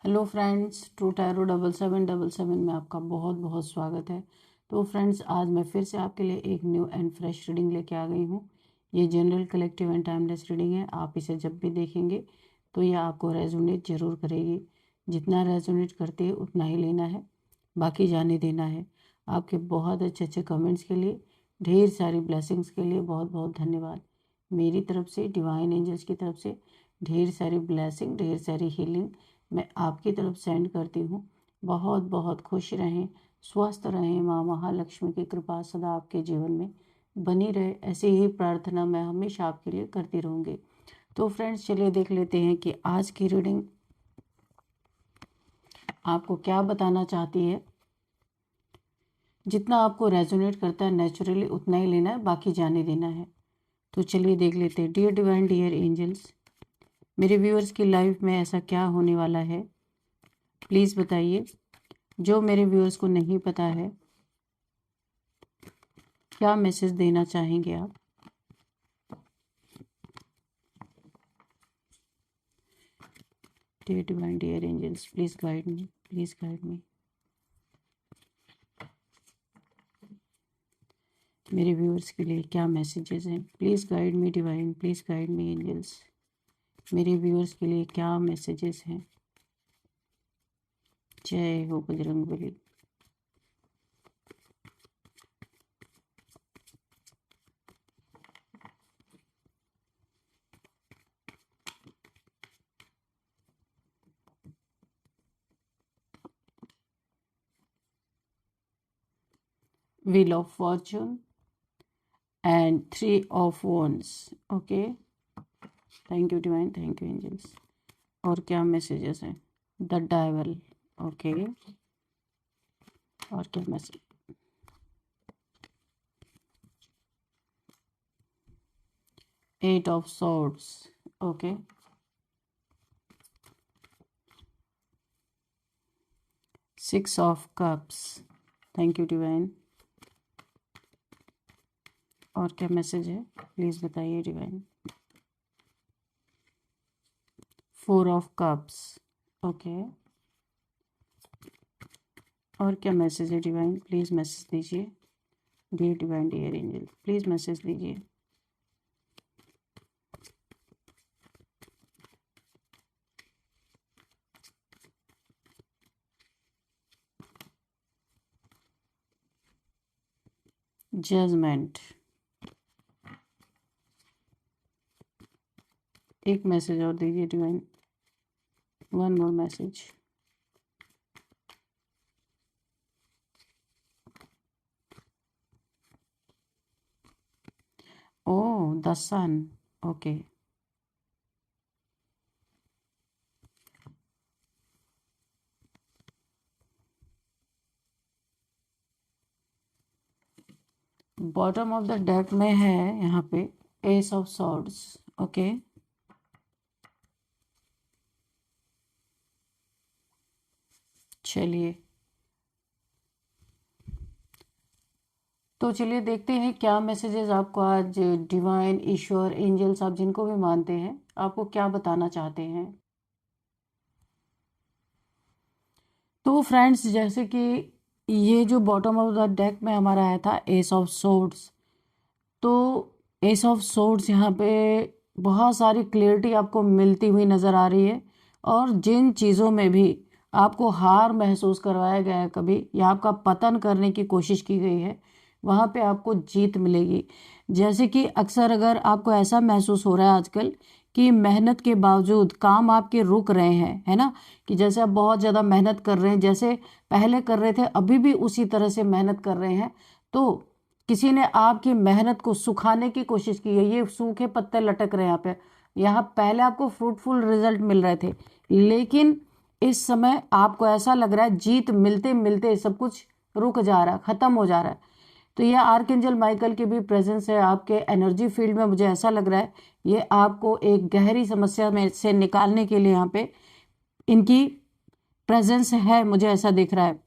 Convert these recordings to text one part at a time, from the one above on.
Hello friends, true tarot 7777 में आपका बहुत बहुत स्वागत है। तो फ्रेंड्स, आज मैं फिर से आपके लिए एक न्यू एंड फ्रेश रीडिंग लेके आ गई हूँ। ये general, collective and timeless reading है। आप इसे जब भी देखेंगे तो ये आपको रेजोनेट जरूर करेगी। जितना रेजोनेट करती है उतना ही लेना है, बाकी जाने देना है। आपके बहुत अच्छे अच्छे कमेंट्स के लिए, ढेर सारी ब्लेसिंग्स के लिए बहुत बहुत धन्यवाद। मेरी तरफ से, डिवाइन एंजल्स की तरफ से ढेर सारी ब्लेसिंग, ढेर सारी हीलिंग मैं आपकी तरफ सेंड करती हूँ। बहुत बहुत खुश रहें, स्वस्थ रहें। माँ महालक्ष्मी की कृपा सदा आपके जीवन में बनी रहे, ऐसी ही प्रार्थना मैं हमेशा आपके लिए करती रहूँगी। तो फ्रेंड्स, चलिए देख लेते हैं कि आज की रीडिंग आपको क्या बताना चाहती है। जितना आपको रेजोनेट करता है नेचुरली उतना ही लेना है, बाकी जाने देना है। तो चलिए देख लेते हैं। डियर डिवाइन, डियर एंजल्स, मेरे व्यूअर्स की लाइफ में ऐसा क्या होने वाला है, प्लीज़ बताइए। जो मेरे व्यूअर्स को नहीं पता है, क्या मैसेज देना चाहेंगे आप? Dear divine, dear angels, please guide me, please guide me. मेरे व्यूअर्स के लिए क्या मैसेजेस हैं? Please guide me divine, please guide me angels. मेरे व्यूअर्स के लिए क्या मैसेजेस हैं? जय हो Bajrangbali. Wheel of fortune and 3 of wands. Okay, thank you divine, thank you angels. और क्या मैसेजेस हैं? The devil. ओके, और क्या message? Eight of swords. Okay, 6 of cups. Thank you divine. और क्या मैसेज है, प्लीज बताइए डिवाइन। 4 of cups. ओके, और क्या मैसेज है डिवाइन? प्लीज मैसेज दीजिए। Dear divine, dear angel, please message दीजिए। जजमेंट। एक मैसेज और दीजिए divine, one more message. Oh, the sun. Okay, bottom of the deck में है यहाँ पे एस ऑफ सॉर्ड्स। ओके, चलिए तो चलिए देखते हैं क्या मैसेजेस आपको आज डिवाइन, ईश्वर, एंजल्स, आप जिनको भी मानते हैं, आपको क्या बताना चाहते हैं। तो फ्रेंड्स, जैसे कि ये जो बॉटम ऑफ द डेक में हमारा आया था एस ऑफ सोर्ड्स, तो एस ऑफ सोर्ड्स यहाँ पे बहुत सारी क्लियरिटी आपको मिलती हुई नज़र आ रही है। और जिन चीज़ों में भी आपको हार महसूस करवाया गया है कभी, या आपका पतन करने की कोशिश की गई है, वहाँ पे आपको जीत मिलेगी। जैसे कि अक्सर अगर आपको ऐसा महसूस हो रहा है आजकल कि मेहनत के बावजूद काम आपके रुक रहे हैं, है ना, कि जैसे आप बहुत ज़्यादा मेहनत कर रहे हैं, जैसे पहले कर रहे थे अभी भी उसी तरह से मेहनत कर रहे हैं, तो किसी ने आपकी मेहनत को सुखाने की कोशिश की है। ये सूखे पत्ते लटक रहे हैं यहाँ पे। यहाँ पहले आपको फ्रूटफुल रिजल्ट मिल रहे थे, लेकिन इस समय आपको ऐसा लग रहा है जीत मिलते मिलते सब कुछ रुक जा रहा है, खत्म हो जा रहा है। तो ये आर्कएंजल माइकल की भी प्रेजेंस है आपके एनर्जी फील्ड में। मुझे ऐसा लग रहा है ये आपको एक गहरी समस्या में से निकालने के लिए यहाँ पे इनकी प्रेजेंस है, मुझे ऐसा दिख रहा है।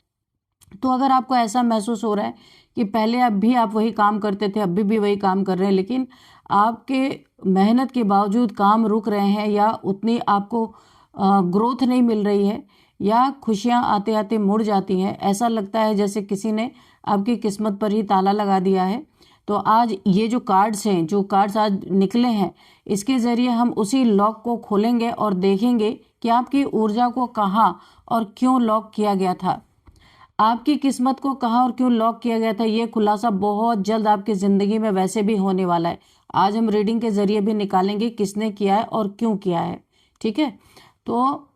तो अगर आपको ऐसा महसूस हो रहा है कि पहले अब भी आप वही काम करते थे, अभी भी वही काम कर रहे हैं, लेकिन आपके मेहनत के बावजूद काम रुक रहे हैं या उतनी आपको ग्रोथ नहीं मिल रही है, या खुशियां आते आते मुड़ जाती हैं। ऐसा लगता है जैसे किसी ने आपकी किस्मत पर ही ताला लगा दिया है। तो आज ये जो कार्ड्स हैं, जो कार्ड्स आज निकले हैं, इसके ज़रिए हम उसी लॉक को खोलेंगे और देखेंगे कि आपकी ऊर्जा को कहाँ और क्यों लॉक किया गया था, आपकी किस्मत को कहाँ और क्यों लॉक किया गया था। ये खुलासा बहुत जल्द आपकी ज़िंदगी में वैसे भी होने वाला है। आज हम रीडिंग के ज़रिए भी निकालेंगे किसने किया है और क्यों किया है, ठीक है। तो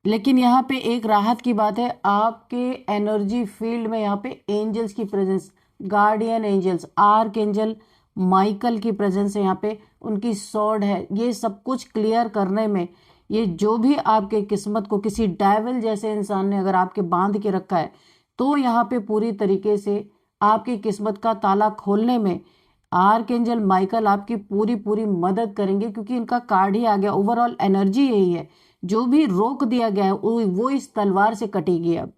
लेकिन यहाँ पे एक राहत की बात है, आपके एनर्जी फील्ड में यहाँ पे एंजल्स की presence, guardian angels, archangel Michael की प्रेजेंस है यहाँ पे, उनकी सॉर्ड है। ये सब कुछ क्लियर करने में, ये जो भी आपके किस्मत को किसी डेविल जैसे इंसान ने अगर आपके बांध के रखा है, तो यहाँ पे पूरी तरीके से आपकी किस्मत का ताला खोलने में आर्क एंजल माइकल आपकी पूरी पूरी मदद करेंगे, क्योंकि इनका कार्ड ही आ गया। ओवरऑल एनर्जी यही है, जो भी रोक दिया गया है वो इस तलवार से कटेगी अब,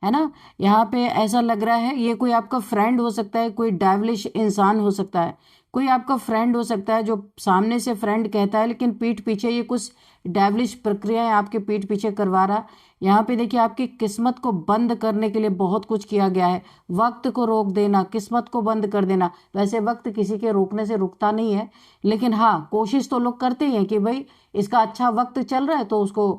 है ना। यहाँ पे ऐसा लग रहा है ये कोई आपका फ्रेंड हो सकता है, कोई डेविलिश इंसान हो सकता है, कोई आपका फ्रेंड हो सकता है जो सामने से फ्रेंड कहता है लेकिन पीठ पीछे ये कुछ डेविलिश प्रक्रियाएं आपके पीठ पीछे करवा रहा। यहाँ पे देखिए आपकी किस्मत को बंद करने के लिए बहुत कुछ किया गया है। वक्त को रोक देना, किस्मत को बंद कर देना। वैसे वक्त किसी के रोकने से रुकता नहीं है, लेकिन हाँ कोशिश तो लोग करते हैं कि भाई इसका अच्छा वक्त चल रहा है तो उसको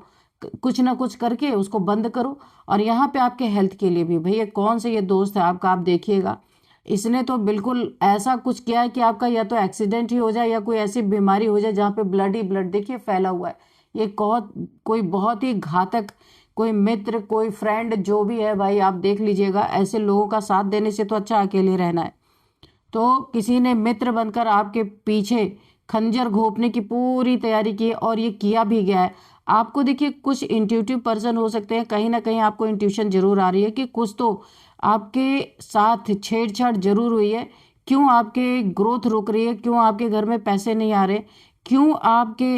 कुछ ना कुछ करके उसको बंद करो। और यहाँ पे आपके हेल्थ के लिए भी, भैया कौन से ये दोस्त है आपका, आप देखिएगा इसने तो बिल्कुल ऐसा कुछ किया है कि आपका या तो एक्सीडेंट ही हो जाए या कोई ऐसी बीमारी हो जाए जहाँ पे ब्लड ही ब्लड देखिए फैला हुआ है। ये कोई बहुत ही घातक, कोई मित्र, कोई फ्रेंड जो भी है भाई, आप देख लीजिएगा। ऐसे लोगों का साथ देने से तो अच्छा अकेले रहना है। तो किसी ने मित्र बनकर आपके पीछे खंजर घोंपने की पूरी तैयारी की और ये किया भी गया है। आपको देखिए कुछ इंट्यूटिव पर्सन हो सकते हैं, कहीं ना कहीं आपको इंट्यूशन जरूर आ रही है कि कुछ तो आपके साथ छेड़छाड़ जरूर हुई है। क्यों आपके ग्रोथ रुक रही है, क्यों आपके घर में पैसे नहीं आ रहे, क्यों आपके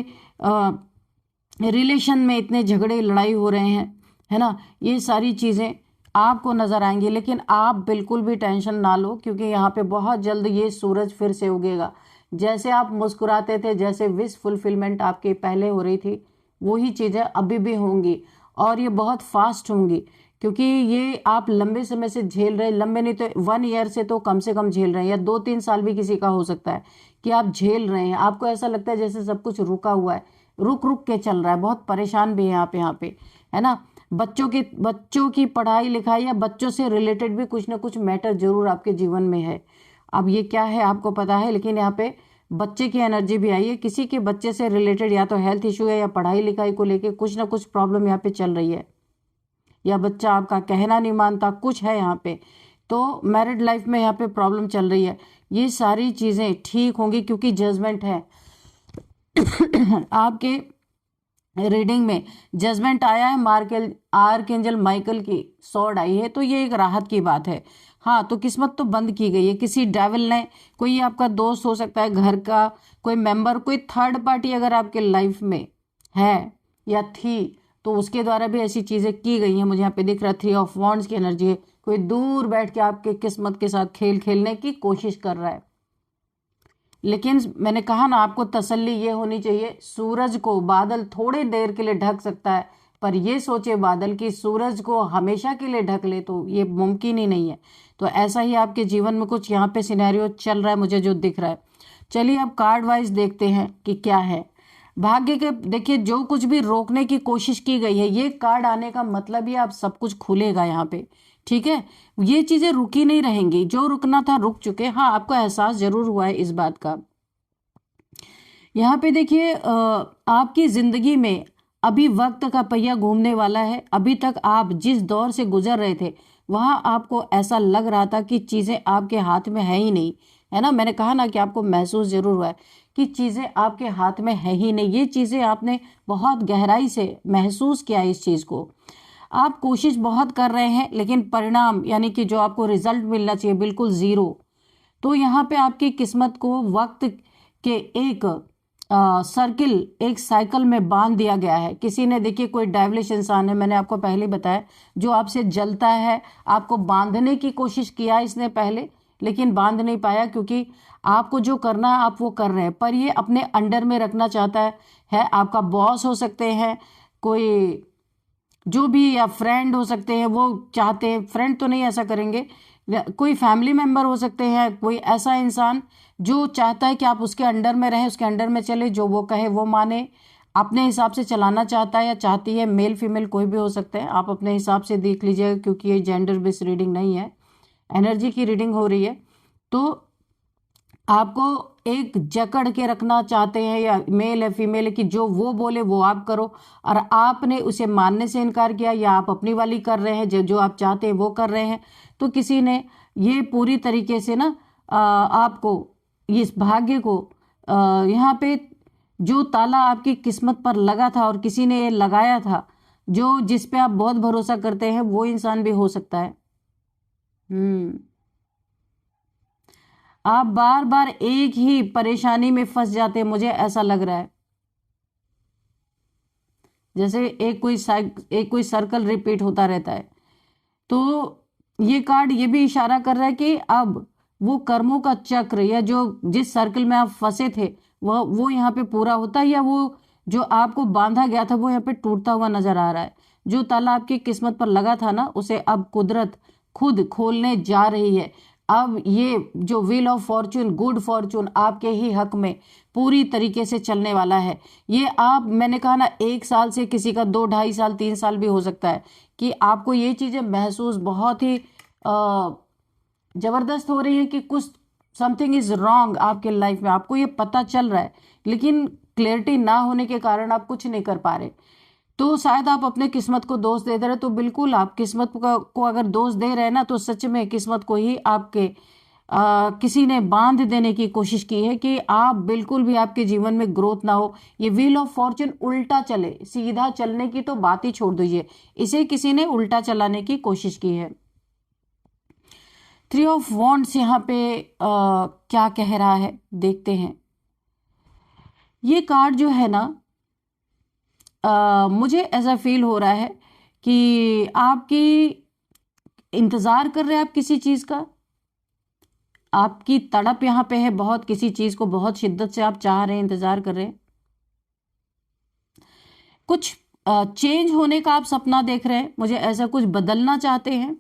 रिलेशन में इतने झगड़े लड़ाई हो रहे हैं, है ना। ये सारी चीज़ें आपको नज़र आएंगी, लेकिन आप बिल्कुल भी टेंशन ना लो, क्योंकि यहाँ पे बहुत जल्द ये सूरज फिर से उगेगा। जैसे आप मुस्कुराते थे, जैसे विश फुलफिलमेंट आपके पहले हो रही थी, वही चीज़ें अभी भी होंगी और ये बहुत फास्ट होंगी, क्योंकि ये आप लंबे समय से झेल रहे, लंबे नहीं तो 1 ईयर से तो कम से कम झेल रहे हैं, या 2-3 साल भी किसी का हो सकता है कि आप झेल रहे हैं। आपको ऐसा लगता है जैसे सब कुछ रुका हुआ है, रुक रुक के चल रहा है, बहुत परेशान भी है आप यहाँ पे, है ना। बच्चों की पढ़ाई लिखाई या बच्चों से रिलेटेड भी कुछ ना कुछ मैटर जरूर आपके जीवन में है। अब ये क्या है आपको पता है, लेकिन यहाँ पे बच्चे की एनर्जी भी आई है। किसी के बच्चे से रिलेटेड या तो हेल्थ इशू है या पढ़ाई लिखाई को लेके कुछ ना कुछ प्रॉब्लम यहाँ पे चल रही है, या बच्चा आपका कहना नहीं मानता, कुछ है यहाँ पे। तो मैरिड लाइफ में यहाँ पे प्रॉब्लम चल रही है। ये सारी चीज़ें ठीक होंगी क्योंकि जजमेंट है आपके रीडिंग में जजमेंट आया है, आर्क एंजल माइकल की सॉर्ड आई है, तो ये एक राहत की बात है। हाँ, तो किस्मत तो बंद की गई है किसी डेविल ने। कोई आपका दोस्त हो सकता है, घर का कोई मेंबर, कोई थर्ड पार्टी अगर आपके लाइफ में है या थी, तो उसके द्वारा भी ऐसी चीज़ें की गई हैं। मुझे यहाँ पे दिख रहा है 3 ऑफ वॉन्ड्स की एनर्जी है। कोई दूर बैठ के आपके किस्मत के साथ खेल खेलने की कोशिश कर रहा है। लेकिन मैंने कहा ना, आपको तसल्ली ये होनी चाहिए, सूरज को बादल थोड़ी देर के लिए ढक सकता है, पर ये सोचे बादल कि सूरज को हमेशा के लिए ढक ले तो ये मुमकिन ही नहीं है। तो ऐसा ही आपके जीवन में कुछ यहाँ पे सिनेरियो चल रहा है, मुझे जो दिख रहा है। चलिए अब कार्ड वाइज देखते हैं कि क्या है भाग्य के। देखिए जो कुछ भी रोकने की कोशिश की गई है, ये कार्ड आने का मतलब ही आप सब कुछ खुलेगा यहाँ पे, ठीक है। ये चीजें रुकी नहीं रहेंगी, जो रुकना था रुक चुके। हाँ, आपको एहसास जरूर हुआ है इस बात का। यहाँ पे देखिए आपकी जिंदगी में अभी वक्त का पहिया घूमने वाला है। अभी तक आप जिस दौर से गुजर रहे थे, वहां आपको ऐसा लग रहा था कि चीजें आपके हाथ में है ही नहीं, है ना। मैंने कहा ना कि आपको महसूस जरूर हुआ है कि चीजें आपके हाथ में है ही नहीं। ये चीजें आपने बहुत गहराई से महसूस किया इस चीज को। आप कोशिश बहुत कर रहे हैं, लेकिन परिणाम यानी कि जो आपको रिजल्ट मिलना चाहिए बिल्कुल जीरो। तो यहाँ पे आपकी किस्मत को वक्त के एक सर्किल, एक साइकिल में बांध दिया गया है। किसी ने, देखिए कोई डेविलिश इंसान है, मैंने आपको पहले बताया, जो आपसे जलता है, आपको बांधने की कोशिश किया इसने पहले, लेकिन बांध नहीं पाया, क्योंकि आपको जो करना है आप वो कर रहे हैं, पर ये अपने अंडर में रखना चाहता है। आपका बॉस हो सकते हैं, कोई जो भी, या फ्रेंड हो सकते हैं, वो चाहते हैं, फ्रेंड तो नहीं ऐसा करेंगे, कोई फैमिली मेंबर हो सकते हैं, कोई ऐसा इंसान जो चाहता है कि आप उसके अंडर में रहें, उसके अंडर में चले, जो वो कहे वो माने, अपने हिसाब से चलाना चाहता है या चाहती है, मेल फीमेल कोई भी हो सकते हैं, आप अपने हिसाब से देख लीजिएगा, क्योंकि ये जेंडर बेस्ड रीडिंग नहीं है, एनर्जी की रीडिंग हो रही है। तो आपको एक जकड़ के रखना चाहते हैं, या मेल है फीमेल है, कि जो वो बोले वो आप करो, और आपने उसे मानने से इनकार किया, या आप अपनी वाली कर रहे हैं, जो जो आप चाहते हैं वो कर रहे हैं, तो किसी ने ये पूरी तरीके से ना आपको इस भाग्य को यहाँ पे जो ताला आपकी किस्मत पर लगा था और किसी ने ये लगाया था, जो जिस पे आप बहुत भरोसा करते हैं, वो इंसान भी हो सकता है। आप बार बार एक ही परेशानी में फंस जाते हैं, मुझे ऐसा लग रहा है, जैसे एक कोई सर्कल रिपीट होता रहता है। तो ये कार्ड ये भी इशारा कर रहा है कि अब वो कर्मों का चक्र, या जो जिस सर्कल में आप फंसे थे, वो यहाँ पे पूरा होता है, या वो जो आपको बांधा गया था वो यहाँ पे टूटता हुआ नजर आ रहा है। जो ताला आपकी किस्मत पर लगा था ना, उसे अब कुदरत खुद खोलने जा रही है। अब ये जो wheel of Fortune, good Fortune आपके ही हक में पूरी तरीके से चलने वाला है। ये आप, मैंने कहा ना, 1 साल से किसी का 2 ढाई साल 3 साल भी हो सकता है, कि आपको ये चीजें महसूस बहुत ही जबरदस्त हो रही है कि कुछ समथिंग इज रॉन्ग आपके लाइफ में, आपको ये पता चल रहा है, लेकिन क्लैरिटी ना होने के कारण आप कुछ नहीं कर पा रहे। तो शायद आप अपने किस्मत को दोष दे रहे, तो बिल्कुल आप किस्मत को अगर दोष दे रहे हैं ना, तो सच में किस्मत को ही आपके किसी ने बांध देने की कोशिश की है, कि आप बिल्कुल भी आपके जीवन में ग्रोथ ना हो। ये व्हील ऑफ फॉर्च्यून उल्टा चले, सीधा चलने की तो बात ही छोड़ दीजिए, इसे किसी ने उल्टा चलाने की कोशिश की है। 3 ऑफ वॉन्ड्स यहाँ पे क्या कह रहा है, देखते हैं। ये कार्ड जो है ना, मुझे ऐसा फील हो रहा है कि आपकी इंतजार कर रहे हैं आप किसी चीज का, आपकी तड़प यहाँ पे है बहुत, किसी चीज को बहुत शिद्दत से आप चाह रहे हैं, इंतजार कर रहे हैं, कुछ चेंज होने का आप सपना देख रहे हैं, मुझे ऐसा कुछ बदलना चाहते हैं।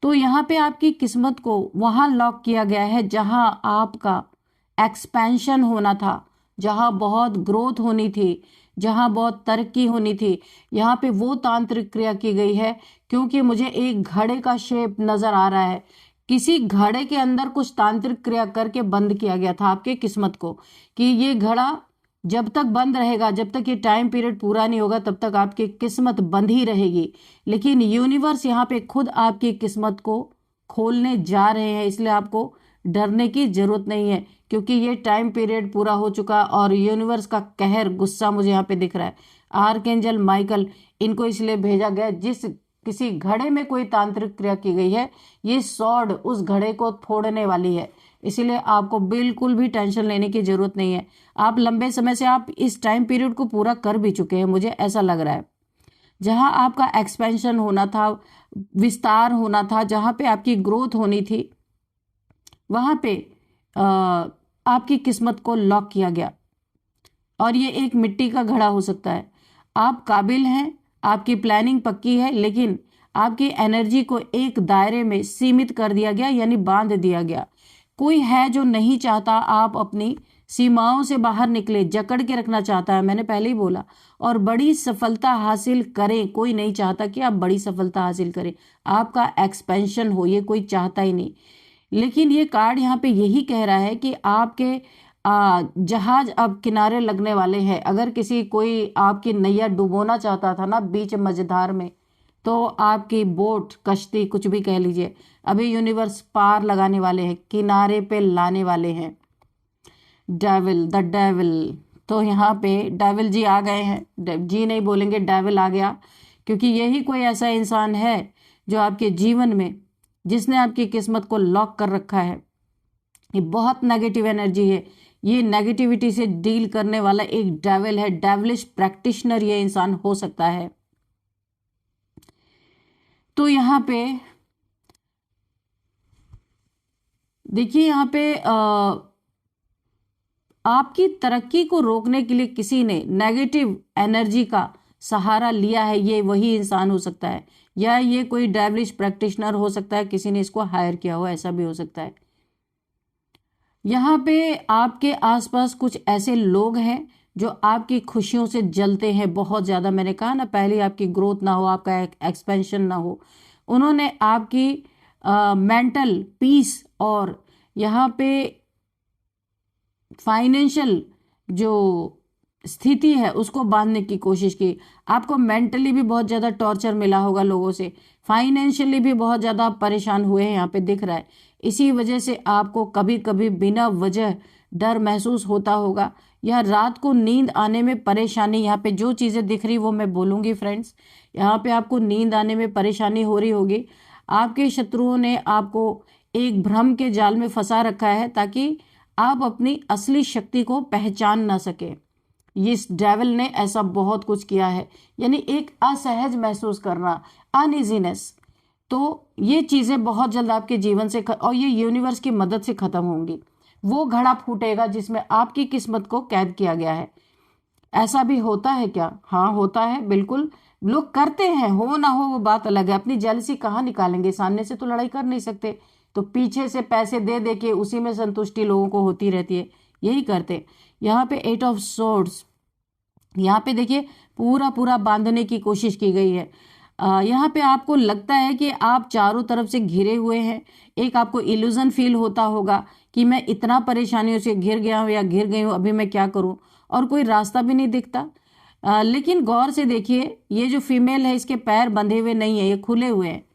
तो यहाँ पे आपकी किस्मत को वहां लॉक किया गया है जहां आपका एक्सपेंशन होना था, जहां बहुत ग्रोथ होनी थी, जहां बहुत तरक्की होनी थी, यहाँ पे वो तांत्रिक क्रिया की गई है। क्योंकि मुझे एक घड़े का शेप नजर आ रहा है, किसी घड़े के अंदर कुछ तांत्रिक क्रिया करके बंद किया गया था आपके किस्मत को, कि ये घड़ा जब तक बंद रहेगा, जब तक ये टाइम पीरियड पूरा नहीं होगा, तब तक आपकी किस्मत बंद ही रहेगी। लेकिन यूनिवर्स यहाँ पे खुद आपकी किस्मत को खोलने जा रहे हैं, इसलिए आपको डरने की जरूरत नहीं है, क्योंकि ये टाइम पीरियड पूरा हो चुका, और यूनिवर्स का कहर, गुस्सा मुझे यहाँ पे दिख रहा है। आर्कएंजल माइकल, इनको इसलिए भेजा गया, जिस किसी घड़े में कोई तांत्रिक क्रिया की गई है, ये सॉर्ड उस घड़े को फोड़ने वाली है। इसीलिए आपको बिल्कुल भी टेंशन लेने की जरूरत नहीं है। आप लंबे समय से आप इस टाइम पीरियड को पूरा कर भी चुके हैं, मुझे ऐसा लग रहा है। जहां आपका एक्सपेंशन होना था, विस्तार होना था, जहां पे आपकी ग्रोथ होनी थी, वहां पे आ, आपकी किस्मत को लॉक किया गया। और ये एक मिट्टी का घड़ा हो सकता है। आप काबिल हैं, आपकी प्लानिंग पक्की है, लेकिन आपकी एनर्जी को एक दायरे में सीमित कर दिया गया, यानी बांध दिया गया। कोई है जो नहीं चाहता आप अपनी सीमाओं से बाहर निकले, जकड़ के रखना चाहता है, मैंने पहले ही बोला। और बड़ी सफलता हासिल करें, कोई नहीं चाहता कि आप बड़ी सफलता हासिल करें, आपका एक्सपेंशन हो, ये कोई चाहता ही नहीं। लेकिन ये कार्ड यहाँ पे यही कह रहा है कि आपके जहाज अब किनारे लगने वाले हैं। अगर किसी कोई आपकी नैया डुबोना चाहता था ना बीच मझधार में, तो आपकी बोट, कश्ती, कुछ भी कह लीजिए, अभी यूनिवर्स पार लगाने वाले हैं, किनारे पे लाने वाले हैं। डेविल, द डेविल, तो यहाँ पे डेविल जी आ गए हैं, जी नहीं बोलेंगे, डेविल आ गया, क्योंकि यही कोई ऐसा इंसान है जो आपके जीवन में, जिसने आपकी किस्मत को लॉक कर रखा है। ये बहुत नेगेटिव एनर्जी है, ये नेगेटिविटी से डील करने वाला एक डेविल है, डेविलिश प्रैक्टिशनर ये इंसान हो सकता है। तो यहाँ पे देखिए, यहाँ पे आपकी तरक्की को रोकने के लिए किसी ने नेगेटिव एनर्जी का सहारा लिया है, ये वही इंसान हो सकता है, या ये कोई डेविलिश प्रैक्टिशनर हो सकता है, किसी ने इसको हायर किया हो, ऐसा भी हो सकता है। यहाँ पे आपके आसपास कुछ ऐसे लोग हैं जो आपकी खुशियों से जलते हैं बहुत ज़्यादा। मैंने कहा ना पहले, आपकी ग्रोथ ना हो, आपका एक्सपेंशन ना हो, उन्होंने आपकी मेंटल पीस और यहाँ पे फाइनेंशियल जो स्थिति है उसको बांधने की कोशिश की। आपको मेंटली भी बहुत ज़्यादा टॉर्चर मिला होगा लोगों से, फाइनेंशियली भी बहुत ज़्यादा परेशान हुए हैं, यहाँ पे दिख रहा है। इसी वजह से आपको कभी कभी बिना वजह डर महसूस होता होगा, या रात को नींद आने में परेशानी। यहाँ पे जो चीज़ें दिख रही वो मैं बोलूँगी फ्रेंड्स, यहाँ पे आपको नींद आने में परेशानी हो रही होगी। आपके शत्रुओं ने आपको एक भ्रम के जाल में फंसा रखा है ताकि आप अपनी असली शक्ति को पहचान ना सके। इस डेविल ने ऐसा बहुत कुछ किया है, यानी एक असहज महसूस करना, अनइजीनेस। तो ये चीज़ें बहुत जल्द आपके जीवन से और ये यूनिवर्स की मदद से खत्म होंगी। वो घड़ा फूटेगा जिसमें आपकी किस्मत को कैद किया गया है। ऐसा भी होता है क्या? हाँ होता है, बिल्कुल लोग करते हैं, हो ना हो वो बात अलग है। अपनी जेलसी कहाँ निकालेंगे, सामने से तो लड़ाई कर नहीं सकते, तो पीछे से पैसे दे दे के उसी में संतुष्टि लोगों को होती रहती है, यही करते। यहाँ पे 8 ऑफ सोर्ड्स, यहाँ पे देखिए पूरा पूरा बांधने की कोशिश की गई है। यहाँ पे आपको लगता है कि आप चारों तरफ से घिरे हुए हैं। एक आपको इल्यूजन फील होता होगा कि मैं इतना परेशानियों से घिर गया हूँ या घिर गई हूँ, अभी मैं क्या करूँ, और कोई रास्ता भी नहीं दिखता। लेकिन गौर से देखिए, ये जो फीमेल है इसके पैर बंधे हुए नहीं है, ये खुले हुए हैं।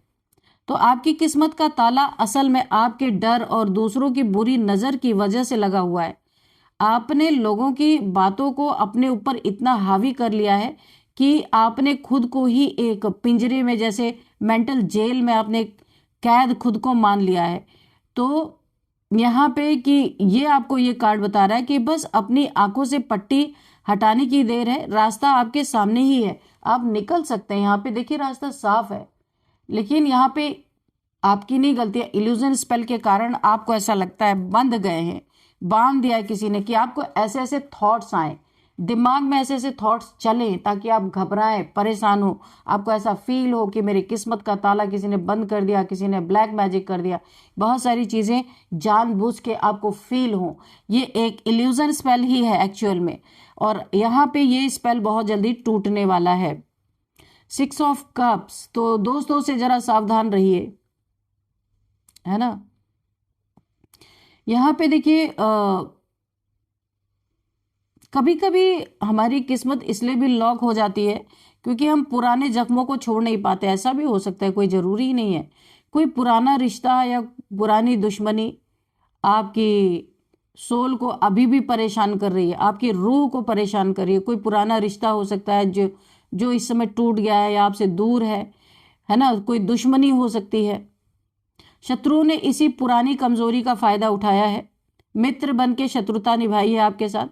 तो आपकी किस्मत का ताला असल में आपके डर और दूसरों की बुरी नज़र की वजह से लगा हुआ है। आपने लोगों की बातों को अपने ऊपर इतना हावी कर लिया है कि आपने खुद को ही एक पिंजरे में, जैसे मेंटल जेल में आपने कैद खुद को मान लिया है। तो यहाँ पे कि ये आपको ये कार्ड बता रहा है कि बस अपनी आंखों से पट्टी हटाने की देर है, रास्ता आपके सामने ही है, आप निकल सकते हैं। यहाँ पे देखिए रास्ता साफ है, लेकिन यहाँ पे आपकी नहीं गलती है, इल्यूजन स्पेल के कारण आपको ऐसा लगता है बंध गए हैं, बांध दिया है किसी ने, कि आपको ऐसे ऐसे थॉट्स आए, दिमाग में ऐसे ऐसे थॉट्स चलें ताकि आप घबराएं, परेशान हो, आपको ऐसा फील हो कि मेरी किस्मत का ताला किसी ने बंद कर दिया, किसी ने ब्लैक मैजिक कर दिया, बहुत सारी चीज़ें जानबूझ के आपको फील हो। ये एक इल्यूजन स्पेल ही है एक्चुअल में, और यहाँ पे ये स्पेल बहुत जल्दी टूटने वाला है। 6 ऑफ कप्स, तो दोस्तों से जरा सावधान रहिए, है ना। यहाँ पे देखिए कभी कभी हमारी किस्मत इसलिए भी लॉक हो जाती है क्योंकि हम पुराने जख्मों को छोड़ नहीं पाते। ऐसा भी हो सकता है, कोई ज़रूरी ही नहीं है। कोई पुराना रिश्ता या पुरानी दुश्मनी आपकी सोल को अभी भी परेशान कर रही है, आपकी रूह को परेशान कर रही है। कोई पुराना रिश्ता हो सकता है जो जो इस समय टूट गया है या आपसे दूर है ना। कोई दुश्मनी हो सकती है, शत्रुओं ने इसी पुरानी कमजोरी का फायदा उठाया है, मित्र बन के शत्रुता निभाई है आपके साथ।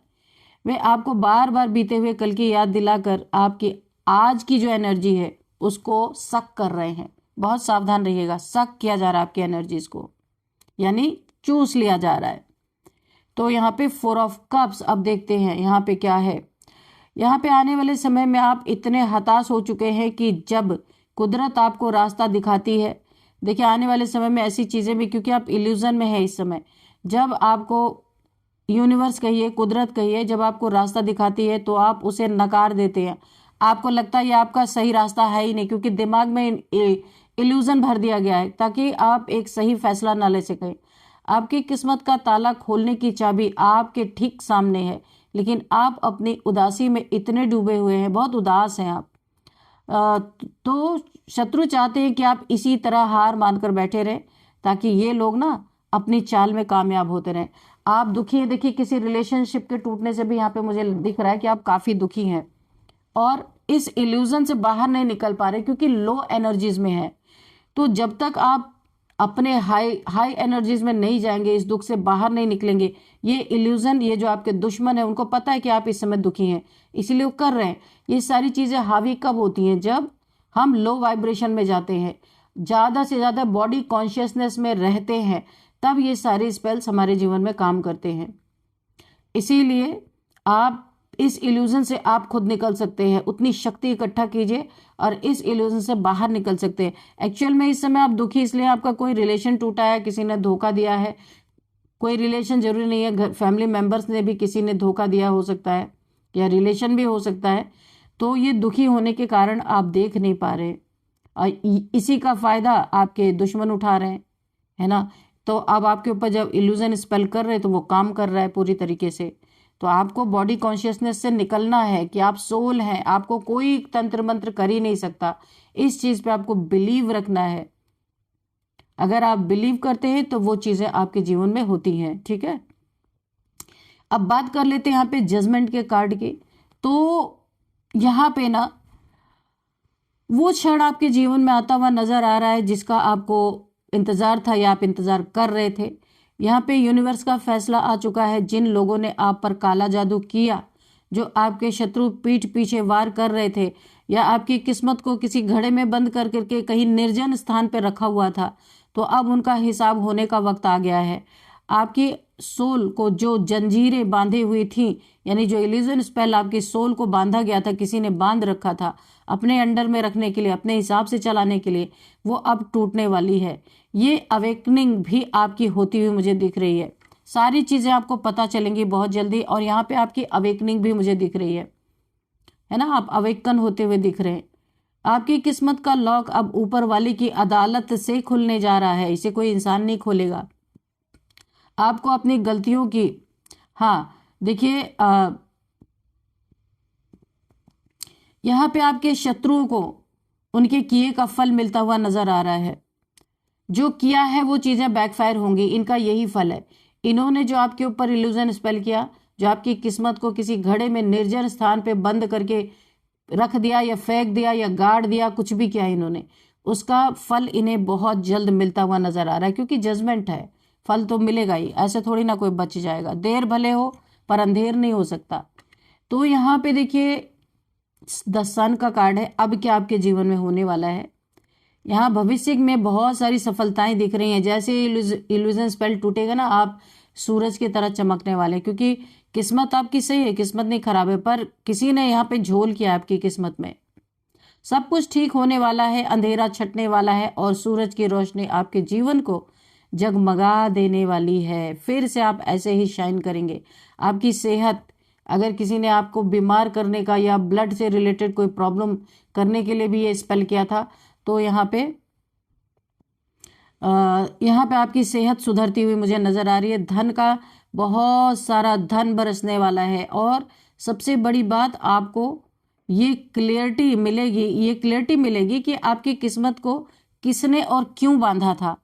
वे आपको बार बार बीते हुए कल की याद दिलाकर आपकी आज की जो एनर्जी है उसको सक कर रहे हैं। बहुत सावधान रहिएगा, सक किया जा रहा है आपकी एनर्जीज को, यानी चूस लिया जा रहा है। तो यहाँ पे 4 ऑफ कप्स, अब देखते हैं यहाँ पे क्या है। यहाँ पे आने वाले समय में आप इतने हताश हो चुके हैं कि जब कुदरत आपको रास्ता दिखाती है, देखिए आने वाले समय में ऐसी चीज़ें भी, क्योंकि आप इल्यूजन में है इस समय, जब आपको यूनिवर्स कहिए, कुदरत कहिए, जब आपको रास्ता दिखाती है तो आप उसे नकार देते हैं। आपको लगता है ये आपका सही रास्ता है ही नहीं, क्योंकि दिमाग में इल्यूजन भर दिया गया है ताकि आप एक सही फैसला ना ले सकें। आपकी किस्मत का ताला खोलने की चाबी आपके ठीक सामने है, लेकिन आप अपनी उदासी में इतने डूबे हुए हैं, बहुत उदास हैं आप। तो शत्रु चाहते हैं कि आप इसी तरह हार मानकर बैठे रहें ताकि ये लोग ना अपनी चाल में कामयाब होते रहें। आप दुखी हैं, देखिए किसी रिलेशनशिप के टूटने से भी यहाँ पे मुझे दिख रहा है कि आप काफ़ी दुखी हैं और इस इल्यूजन से बाहर नहीं निकल पा रहे क्योंकि लो एनर्जीज में है। तो जब तक आप अपने हाई एनर्जीज में नहीं जाएंगे, इस दुख से बाहर नहीं निकलेंगे, ये इल्यूजन, ये जो आपके दुश्मन है उनको पता है कि आप इस समय दुखी हैं, इसीलिए वो कर रहे हैं। ये सारी चीज़ें हावी कब होती हैं? जब हम लो वाइब्रेशन में जाते हैं, ज़्यादा से ज़्यादा बॉडी कॉन्शियसनेस में रहते हैं, तब ये सारे स्पेल्स हमारे जीवन में काम करते हैं। इसीलिए आप इस इल्यूजन से आप खुद निकल सकते हैं। उतनी शक्ति इकट्ठा कीजिए और इस इल्यूजन से बाहर निकल सकते हैं। एक्चुअल में इस समय आप दुखी इसलिए, आपका कोई रिलेशन टूटा है, किसी ने धोखा दिया है। कोई रिलेशन जरूरी नहीं है, घर फैमिली मेंबर्स ने भी किसी ने धोखा दिया हो सकता है, या रिलेशन भी हो सकता है। तो ये दुखी होने के कारण आप देख नहीं पा रहे और इसी का फायदा आपके दुश्मन उठा रहे हैं, है ना। तो अब आपके ऊपर जब इल्यूजन स्पेल कर रहे हैं तो वो काम कर रहा है पूरी तरीके से। तो आपको बॉडी कॉन्शियसनेस से निकलना है कि आप सोल हैं, आपको कोई तंत्र मंत्र कर ही नहीं सकता। इस चीज पे आपको बिलीव रखना है। अगर आप बिलीव करते हैं तो वो चीजें आपके जीवन में होती हैं, ठीक है। अब बात कर लेते हैं यहाँ पे जजमेंट के कार्ड की। तो यहाँ पे ना वो क्षण आपके जीवन में आता हुआ नजर आ रहा है जिसका आपको इंतजार था या आप इंतजार कर रहे थे। यहाँ पे यूनिवर्स का फैसला आ चुका है। जिन लोगों ने आप पर काला जादू किया, जो आपके शत्रु पीठ पीछे वार कर रहे थे, या आपकी किस्मत को किसी घड़े में बंद कर करके कहीं निर्जन स्थान पर रखा हुआ था, तो अब उनका हिसाब होने का वक्त आ गया है। आपकी सोल को जो जंजीरें बांधी हुई थी, यानी जो इल्यूजन स्पेल आपकी सोल को बांधा गया था, किसी ने बांध रखा था अपने अंडर में रखने के लिए, अपने हिसाब से चलाने के लिए, वो अब टूटने वाली है। ये अवेकनिंग भी आपकी होती हुई मुझे दिख रही है। सारी चीजें आपको पता चलेंगी बहुत जल्दी। और यहाँ पे आपकी अवेकनिंग भी मुझे दिख रही है ना। आप अवेकन होते हुए दिख रहे हैं। आपकी किस्मत का लॉक अब ऊपर वाले की अदालत से खुलने जा रहा है। इसे कोई इंसान नहीं खोलेगा। आपको अपनी गलतियों की, हाँ देखिए, यहाँ पे आपके शत्रुओं को उनके किए का फल मिलता हुआ नजर आ रहा है। जो किया है वो चीजें बैकफायर होंगी, इनका यही फल है। इन्होंने जो आपके ऊपर इल्यूजन स्पेल किया, जो आपकी किस्मत को किसी घड़े में निर्जन स्थान पे बंद करके रख दिया या फेंक दिया या गाड़ दिया, कुछ भी किया इन्होंने, उसका फल इन्हें बहुत जल्द मिलता हुआ नजर आ रहा है। क्योंकि जजमेंट है, फल तो मिलेगा ही, ऐसे थोड़ी ना कोई बच जाएगा। देर भले हो पर अंधेर नहीं हो सकता। तो यहाँ पे देखिए द सन का कार्ड है। अब क्या आपके जीवन में होने वाला है, यहाँ भविष्य में बहुत सारी सफलताएं दिख रही हैं। जैसे इल्यूजन स्पेल टूटेगा ना, आप सूरज की तरह चमकने वाले हैं। क्योंकि किस्मत आपकी सही है, किस्मत नहीं खराब है, पर किसी ने यहाँ पे झोल किया आपकी किस्मत में। सब कुछ ठीक होने वाला है, अंधेरा छटने वाला है और सूरज की रोशनी आपके जीवन को जगमगा देने वाली है। फिर से आप ऐसे ही शाइन करेंगे। आपकी सेहत, अगर किसी ने आपको बीमार करने का या ब्लड से रिलेटेड कोई प्रॉब्लम करने के लिए भी ये स्पेल किया था, तो यहाँ पे आपकी सेहत सुधरती हुई मुझे नजर आ रही है। धन का बहुत सारा धन बरसने वाला है। और सबसे बड़ी बात, आपको ये क्लियरिटी मिलेगी कि आपकी किस्मत को किसने और क्यों बांधा था।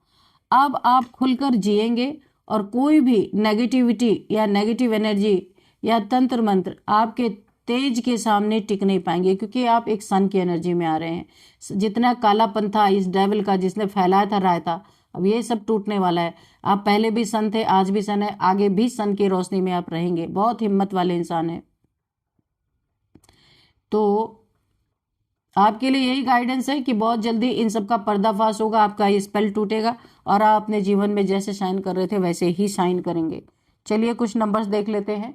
अब आप खुलकर जिएंगे और कोई भी नेगेटिविटी या नेगेटिव एनर्जी या तंत्र मंत्र आपके तेज के सामने टिक नहीं पाएंगे। क्योंकि आप एक सन की एनर्जी में आ रहे हैं। जितना कालापन था इस डेविल का, जिसने फैलाया था रायता, अब ये सब टूटने वाला है। आप पहले भी सन थे, आज भी सन है, आगे भी सन की रोशनी में आप रहेंगे। बहुत हिम्मत वाले इंसान हैं। तो आपके लिए यही गाइडेंस है कि बहुत जल्दी इन सब का पर्दाफाश होगा, आपका ये स्पेल टूटेगा और आप अपने जीवन में जैसे शाइन कर रहे थे वैसे ही शाइन करेंगे। चलिए कुछ नंबर्स देख लेते हैं।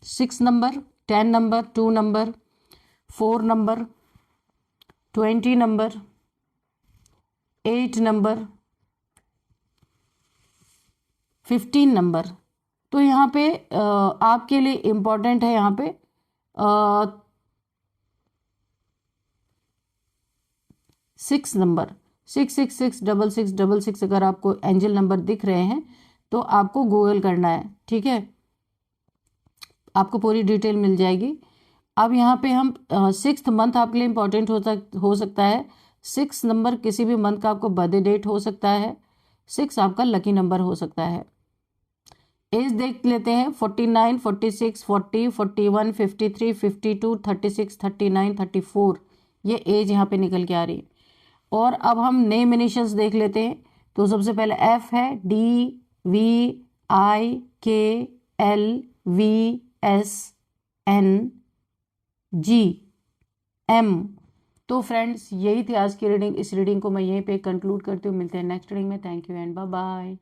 6 number, 10 number, 2 number, 4 number, 20 number, 8 number, 15 number. तो यहाँ पे आपके लिए इम्पोर्टेंट है, यहाँ पे 6 नंबर, 6666666। अगर आपको एंजल नंबर दिख रहे हैं तो आपको गूगल करना है, ठीक है। आपको पूरी डिटेल मिल जाएगी। अब यहाँ पे हम 6th मंथ आपके लिए इम्पोर्टेंट हो सकता है। 6 नंबर किसी भी मंथ का आपको बर्थडे डेट हो सकता है। 6 आपका लकी नंबर हो सकता है। एज देख लेते हैं। 49, 46, 40, 41, 53, 52, 36, 39, 34, ये एज यहाँ पे निकल के आ रही है। और अब हम नेम इनिशियल्स देख लेते हैं। तो सबसे पहले एफ है, DVIKLVSNG तो फ्रेंड्स यही थी आज की रीडिंग। इस रीडिंग को मैं यहीं पे कंक्लूड करती हूँ। मिलते हैं नेक्स्ट रीडिंग में। Thank you and bye bye.